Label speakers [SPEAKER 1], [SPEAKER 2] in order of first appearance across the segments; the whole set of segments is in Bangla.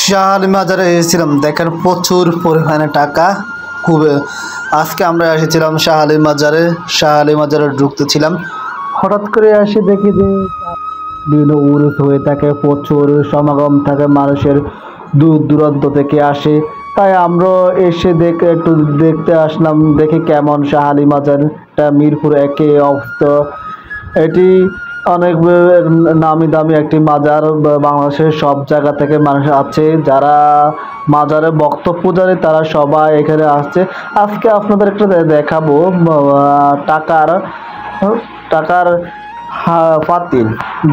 [SPEAKER 1] শাহ আলী মাজারে এসেছিলাম, দেখেন প্রচুর পরিমাণে টাকা। খুব আজকে আমরা এসেছিলাম শাহ আলী মাজারে। শাহ আলী মাজারে ঢুকতেছিলাম, হঠাৎ করে এসে দেখি যে বিভিন্ন উরুস হয়ে থাকে, প্রচুর সমাগম থাকে, মানুষের দূর দূরান্ত থেকে আসে। তাই আমরা এসে একটু দেখতে আসলাম, দেখি কেমন শাহ আলী মাজারটা। মিরপুর একে অবস্থা এটি অনেক নামি দামি একটি মাজার। বাংলাদেশের সব জায়গা থেকে মানুষ আছে, যারা মাজারে বক্তব্য পূজারী তারা সবাই এখানে আসছে। আজকে আপনাদের একটা দেখাবো টাকার টাকার পাতিল,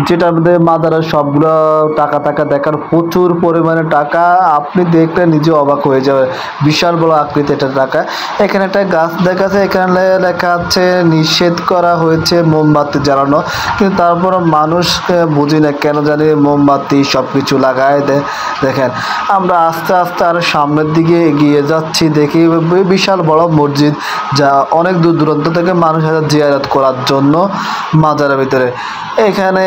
[SPEAKER 1] যেটা আমাদের মাজারের সবগুলো টাকা টাকা দেখার প্রচুর পরিমাণে টাকা। আপনি দেখলে নিজে অবাক হয়ে যাবে, বিশাল বড় আকৃতি এটা টাকা। এখানে একটা গাছ দেখাচ্ছে, এখানে লেখা আছে নিষেধ করা হয়েছে মোমবাতি জ্বালানো, কিন্তু তারপর মানুষকে বুঝি না কেন জানি মোমবাতি সব কিছু লাগায় দেখেন। আমরা আস্তে আস্তে আরো সামনের দিকে এগিয়ে যাচ্ছি, দেখি বিশাল বড় মসজিদ, যা অনেক দূর দূরান্ত থেকে মানুষ জিয়ারত করার জন্য মাজারের ভিতরে। এখানে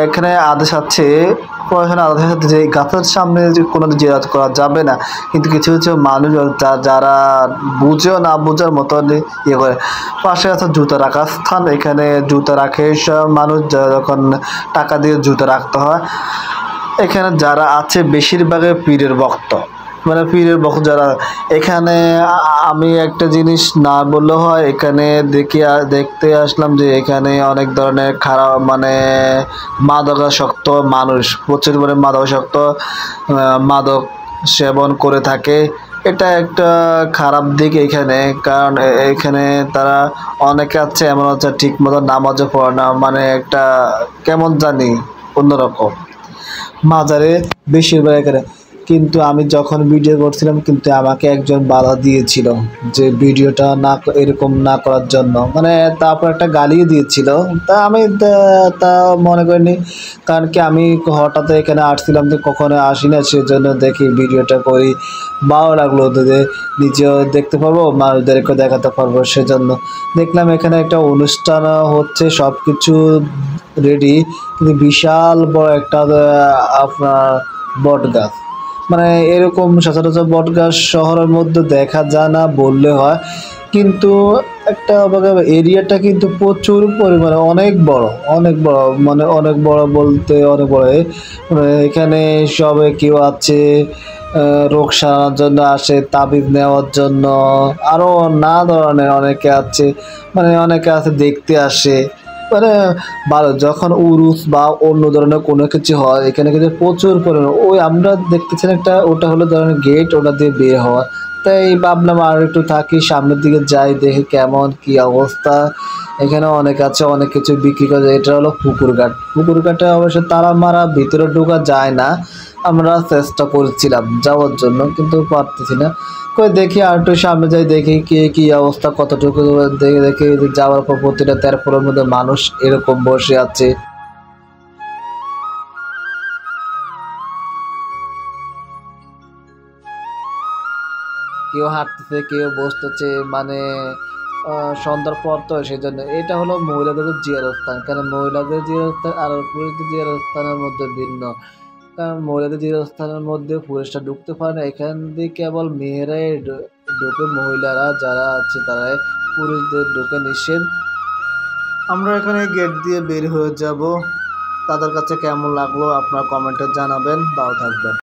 [SPEAKER 1] এখানে আদেশ আছে, যে গাছের সামনে যে কোনো জিয়ারত করা যাবে না, কিন্তু কিছু কিছু মানুষ যারা বুঝেও না বুঝার মতন ইয়ে করে। পাশে আছে জুতা রাখার স্থান, এখানে জুতা রাখে সব মানুষ, যখন টাকা দিয়ে জুতা রাখতে হয়। এখানে যারা আছে বেশিরভাগই পীরের ভক্ত, মানে পীরের ভক্ত যারা। এখানে আমি একটা জিনিস না বললে হয়, এখানে দেখতে আসলাম যে এখানে অনেক ধরনের খারাপ মানে মাদকাসক্ত মানুষ, প্রচুর পরিমাণে মাদকাসক্ত মাদক সেবন করে থাকে। এটা একটা খারাপ দিক এখানে, কারণ এখানে তারা অনেকে আছে এমন হচ্ছে ঠিক মতো নামাজও পড়ে না, মানে একটা কেমন জানি অন্যরকম মাজারে বেশিরভাগ এখানে। কিন্তু আমি যখন ভিডিও করছিলাম, কিন্তু আমাকে একজন বাধা দিয়েছিল যে ভিডিওটা না এরকম না করার জন্য, মানে তারপর একটা গালিও দিয়েছিল। তা আমি তা মনে করিনি, কারণ কি আমি হঠাৎ এখানে আসছিলাম, তো কখনো আসি না, সেজন্য দেখি ভিডিওটা করি। ভালো লাগলো, নিজেও দেখতে পারবো, মানুষদেরকে দেখাতে পারবো, সেজন্য দেখলাম। এখানে একটা অনুষ্ঠান হচ্ছে, সব কিছু রেডি, কিন্তু বিশাল বড় একটা আপনার বট গাছ, মানে এরকম সচরাচর বট গাছ শহরের মধ্যে দেখা যায় না বললে হয়। কিন্তু একটা এরিয়াটা কিন্তু প্রচুর পরিমাণে অনেক বড়, অনেক বড়, মানে অনেক বড় বলতে অনেক বড়। মানে এখানে সবে কেউ আছে রোগ সারানোর জন্য আসে, তাবিজ নেওয়ার জন্য, আরও না ধরনের অনেকে আছে, মানে অনেকে আছে দেখতে আসে। মানে ভালো, যখন উরুস বা অন্য ধরনের কোনো কিছু হয় এখানে কিন্তু প্রচুর পরিমাণে ওই আমরা দেখতেছেন একটা, ওটা হলো ধরনের গেট, ওটা দিয়ে বের হওয়া। তাই ভাবলাম আর একটু থাকি, সামনের দিকে যাই, দেখি কেমন কি অবস্থা। এখানে অনেক আছে, অনেক কিছু বিক্রি করে। এটা হলো পুকুর ঘাট। পুকুর ঘাটে অবশ্য তারা মারা ভিতরে ঢোকা যায় না, আমরা চেষ্টা করছিলাম যাওয়ার জন্য কিন্তু পারতেছি না। কই দেখি আর একটু সামনে যাই, দেখি কি অবস্থা, কতটুকু দেখে দেখি যাওয়ার পর প্রতিটা তেরপোলের মধ্যে মানুষ এরকম বসে আছে। কেউ হাঁটতেছে, কেউ বসতেছে, মানে সন্ধ্যার পর তো, সেই জন্য এটা হলো মহিলাদের জিয়ারত স্থান। কারণ মহিলাদের জিয়ারত স্থান আর পুরুষদের জিয়ারত স্থানের মধ্যে ভিন্ন, কারণ মহিলাদের জিয়ারত স্থানের মধ্যে পুরুষরা ঢুকতে পারে না, এখান দিয়ে কেবল মেয়েরাই ঢুকে, মহিলারা যারা আছে তারাই, পুরুষদের ঢুকে নিষেধ। আমরা এখানে গেট দিয়ে বের হয়ে যাব। তাদের কাছে কেমন লাগলো আপনারা কমেন্টে জানাবেন। ভালো থাকবেন।